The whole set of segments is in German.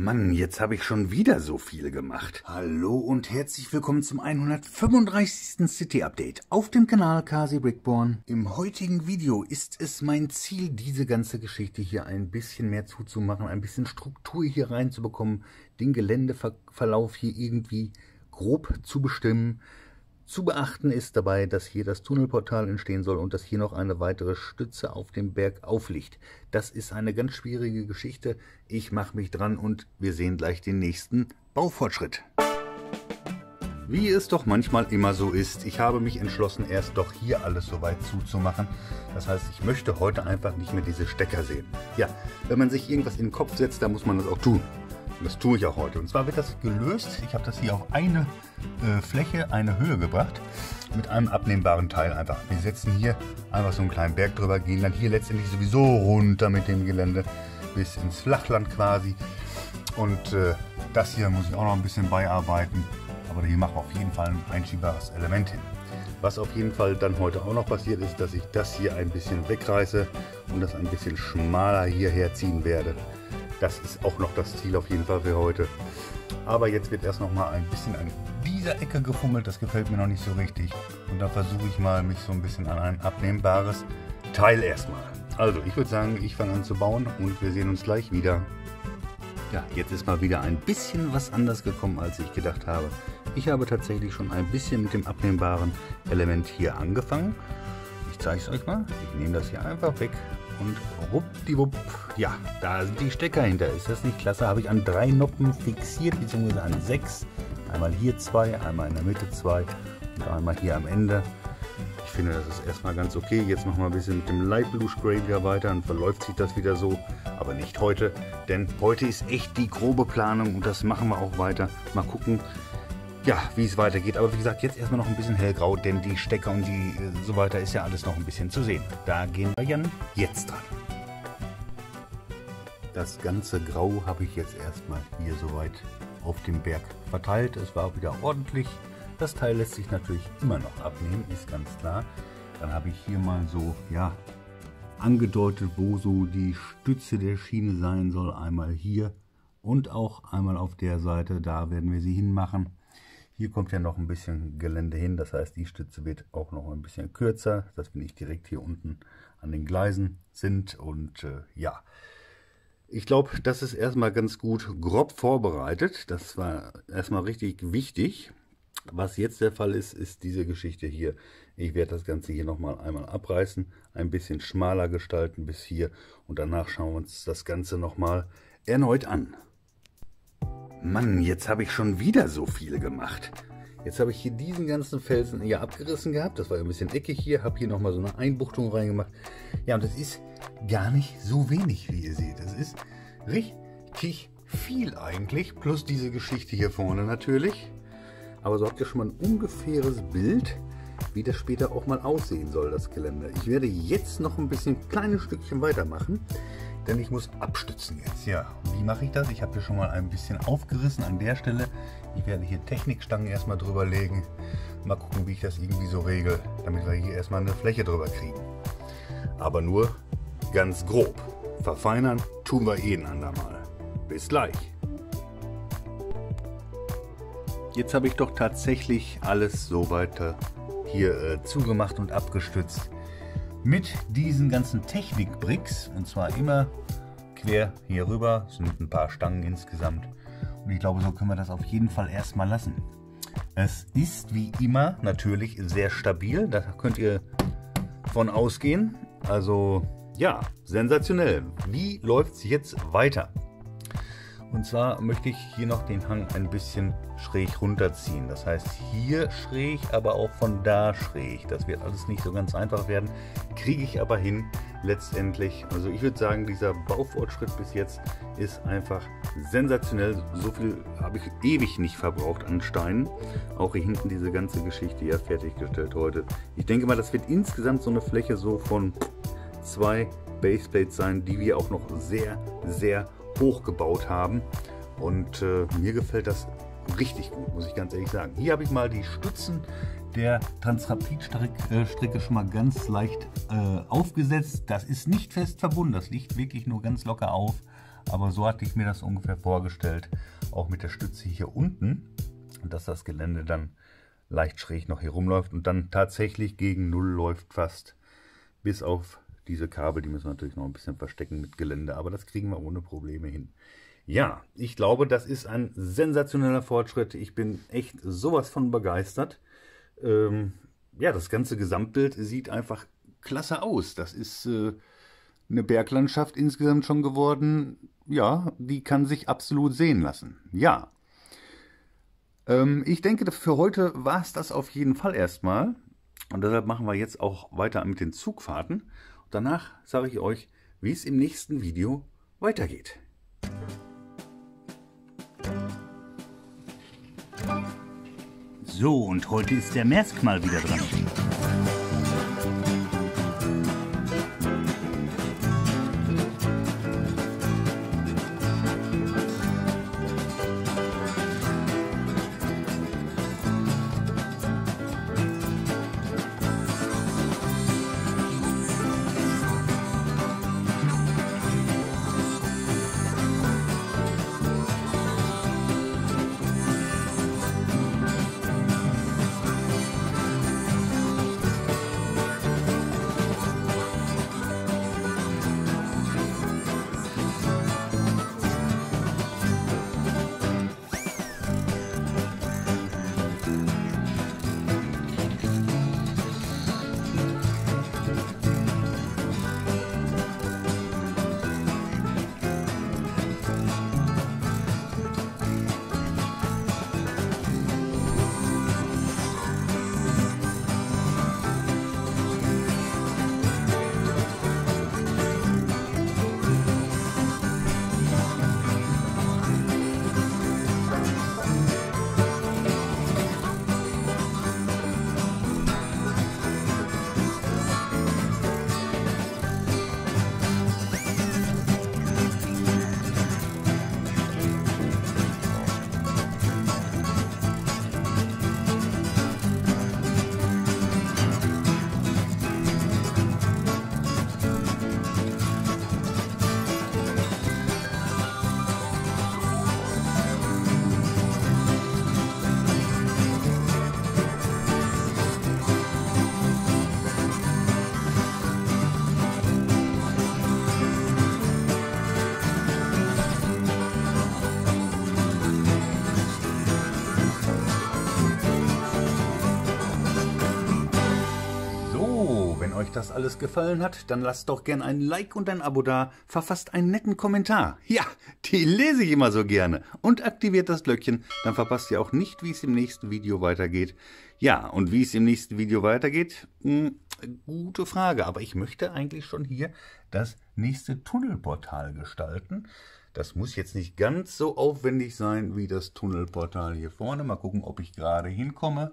Mann, jetzt habe ich schon wieder so viel gemacht. Hallo und herzlich willkommen zum 135. City Update auf dem Kanal Kasi Brickborn. Im heutigen Video ist es mein Ziel, diese ganze Geschichte hier ein bisschen mehr zuzumachen, ein bisschen Struktur hier reinzubekommen, den Geländeverlauf hier irgendwie grob zu bestimmen. Zu beachten ist dabei, dass hier das Tunnelportal entstehen soll und dass hier noch eine weitere Stütze auf dem Berg aufliegt. Das ist eine ganz schwierige Geschichte. Ich mache mich dran und wir sehen gleich den nächsten Baufortschritt. Wie es doch manchmal immer so ist, ich habe mich entschlossen, erst doch hier alles soweit zuzumachen. Das heißt, ich möchte heute einfach nicht mehr diese Stecker sehen. Ja, wenn man sich irgendwas in den Kopf setzt, dann muss man das auch tun. Und das tue ich auch heute. Und zwar wird das gelöst. Ich habe das hier auf eine Fläche, eine Höhe gebracht. Mit einem abnehmbaren Teil einfach. Wir setzen hier einfach so einen kleinen Berg drüber, gehen dann hier letztendlich sowieso runter mit dem Gelände bis ins Flachland quasi. Und das hier muss ich auch noch ein bisschen beiarbeiten. Aber hier mache ich auf jeden Fall ein einschiebbares Element hin. Was auf jeden Fall dann heute auch noch passiert ist, dass ich das hier ein bisschen wegreiße und das ein bisschen schmaler hierher ziehen werde. Das ist auch noch das Ziel auf jeden Fall für heute. Aber jetzt wird erst noch mal ein bisschen an dieser Ecke gefummelt. Das gefällt mir noch nicht so richtig. Und da versuche ich mal, mich so ein bisschen an ein abnehmbares Teil erstmal. Also ich würde sagen, ich fange an zu bauen und wir sehen uns gleich wieder. Ja, jetzt ist mal wieder ein bisschen was anders gekommen, als ich gedacht habe. Ich habe tatsächlich schon ein bisschen mit dem abnehmbaren Element hier angefangen. Ich zeige es euch mal. Ich nehme das hier einfach weg. Und ruppdiwupp, ja, da sind die Stecker hinter. Ist das nicht klasse? Habe ich an 3 Noppen fixiert, beziehungsweise an 6. Einmal hier 2, einmal in der Mitte 2 und einmal hier am Ende. Ich finde, das ist erstmal ganz okay. Jetzt machen wir ein bisschen mit dem Light Blue Spray wieder weiter und verläuft sich das wieder so. Aber nicht heute, denn heute ist echt die grobe Planung und das machen wir auch weiter. Mal gucken, ja, wie es weitergeht. Aber wie gesagt, jetzt erstmal noch ein bisschen hellgrau, denn die Stecker und die so weiter ist ja alles noch ein bisschen zu sehen. Da gehen wir Jan jetzt dran. Das ganze Grau habe ich jetzt erstmal hier soweit auf dem Berg verteilt. Es war wieder ordentlich. Das Teil lässt sich natürlich immer noch abnehmen, ist ganz klar. Dann habe ich hier mal so, ja, angedeutet, wo so die Stütze der Schiene sein soll. Einmal hier und auch einmal auf der Seite. Da werden wir sie hinmachen. Hier kommt ja noch ein bisschen Gelände hin, das heißt, die Stütze wird auch noch ein bisschen kürzer, dass wir nicht direkt hier unten an den Gleisen sind. Und ja, ich glaube, das ist erstmal ganz gut grob vorbereitet. Das war erstmal richtig wichtig. Was jetzt der Fall ist, ist diese Geschichte hier. Ich werde das Ganze hier nochmal einmal abreißen, ein bisschen schmaler gestalten bis hier und danach schauen wir uns das Ganze nochmal erneut an. Mann, jetzt habe ich schon wieder so viel gemacht. Jetzt habe ich hier diesen ganzen Felsen hier abgerissen gehabt. Das war ein bisschen eckig hier. Habe hier nochmal so eine Einbuchtung reingemacht. Ja, und das ist gar nicht so wenig, wie ihr seht. Das ist richtig viel eigentlich. Plus diese Geschichte hier vorne natürlich. Aber so habt ihr schon mal ein ungefähres Bild, wie das später auch mal aussehen soll, das Gelände. Ich werde jetzt noch ein bisschen kleines Stückchen weitermachen. Denn ich muss abstützen jetzt. Ja, wie mache ich das? Ich habe hier schon mal ein bisschen aufgerissen an der Stelle. Ich werde hier Technikstangen erstmal drüber legen. Mal gucken, wie ich das irgendwie so regel, damit wir hier erstmal eine Fläche drüber kriegen. Aber nur ganz grob. Verfeinern tun wir ein andermal. Bis gleich. Jetzt habe ich doch tatsächlich alles so weiter hier zugemacht und abgestützt. Mit diesen ganzen Technikbricks, und zwar immer quer hier rüber, sind ein paar Stangen insgesamt. Und ich glaube, so können wir das auf jeden Fall erstmal lassen. Es ist wie immer natürlich sehr stabil, da könnt ihr von ausgehen. Also ja, sensationell. Wie läuft es jetzt weiter? Und zwar möchte ich hier noch den Hang ein bisschen schräg runterziehen. Das heißt hier schräg, aber auch von da schräg. Das wird alles nicht so ganz einfach werden. Kriege ich aber hin letztendlich. Also ich würde sagen, dieser Baufortschritt bis jetzt ist einfach sensationell. So viel habe ich ewig nicht verbraucht an Steinen. Auch hier hinten diese ganze Geschichte ja fertiggestellt heute. Ich denke mal, das wird insgesamt so eine Fläche so von 2 Baseplates sein, die wir auch noch sehr, sehr hoch gebaut haben. Und mir gefällt das richtig gut, muss ich ganz ehrlich sagen. Hier habe ich mal die Stützen der Transrapid-Stricke schon mal ganz leicht aufgesetzt. Das ist nicht fest verbunden, das liegt wirklich nur ganz locker auf. Aber so hatte ich mir das ungefähr vorgestellt, auch mit der Stütze hier unten, dass das Gelände dann leicht schräg noch hier rumläuft und dann tatsächlich gegen Null läuft fast, bis auf diese Kabel, die müssen wir natürlich noch ein bisschen verstecken mit Gelände, aber das kriegen wir ohne Probleme hin. Ja, ich glaube, das ist ein sensationeller Fortschritt. Ich bin echt sowas von begeistert. Ja, das ganze Gesamtbild sieht einfach klasse aus. Das ist eine Berglandschaft insgesamt schon geworden. Ja, die kann sich absolut sehen lassen. Ja, ich denke, für heute war es das auf jeden Fall erstmal. Und deshalb machen wir jetzt auch weiter mit den Zugfahrten. Und danach sage ich euch, wie es im nächsten Video weitergeht. So, und heute ist der Maersk mal wieder dran. Wenn euch das alles gefallen hat, dann lasst doch gern ein Like und ein Abo da, verfasst einen netten Kommentar. Ja, die lese ich immer so gerne. Und aktiviert das Glöckchen, dann verpasst ihr auch nicht, wie es im nächsten Video weitergeht. Ja, und wie es im nächsten Video weitergeht, gute Frage. Aber ich möchte eigentlich schon hier das nächste Tunnelportal gestalten. Das muss jetzt nicht ganz so aufwendig sein wie das Tunnelportal hier vorne. Mal gucken, ob ich gerade hinkomme.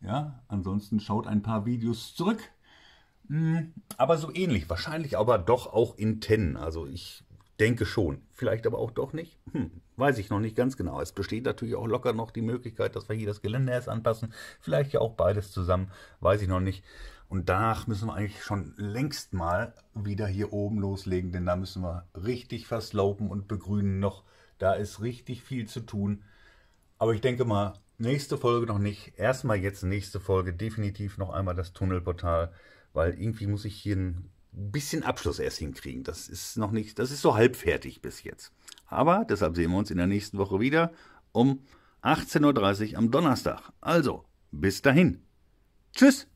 Ja, ansonsten schaut ein paar Videos zurück. Aber so ähnlich, wahrscheinlich aber doch auch in 10. Also ich denke schon, vielleicht aber auch doch nicht. Weiß ich noch nicht ganz genau. Es besteht natürlich auch locker noch die Möglichkeit, dass wir hier das Gelände erst anpassen. Vielleicht ja auch beides zusammen, weiß ich noch nicht. Und danach müssen wir eigentlich schon längst mal wieder hier oben loslegen, denn da müssen wir richtig verslopen und begrünen noch. Da ist richtig viel zu tun. Aber ich denke mal, nächste Folge noch nicht. Erstmal jetzt nächste Folge definitiv noch einmal das Tunnelportal. Weil irgendwie muss ich hier ein bisschen Abschluss erst hinkriegen. Das ist noch nicht, das ist so halbfertig bis jetzt. Aber deshalb sehen wir uns in der nächsten Woche wieder um 18:30 Uhr am Donnerstag. Also, bis dahin. Tschüss!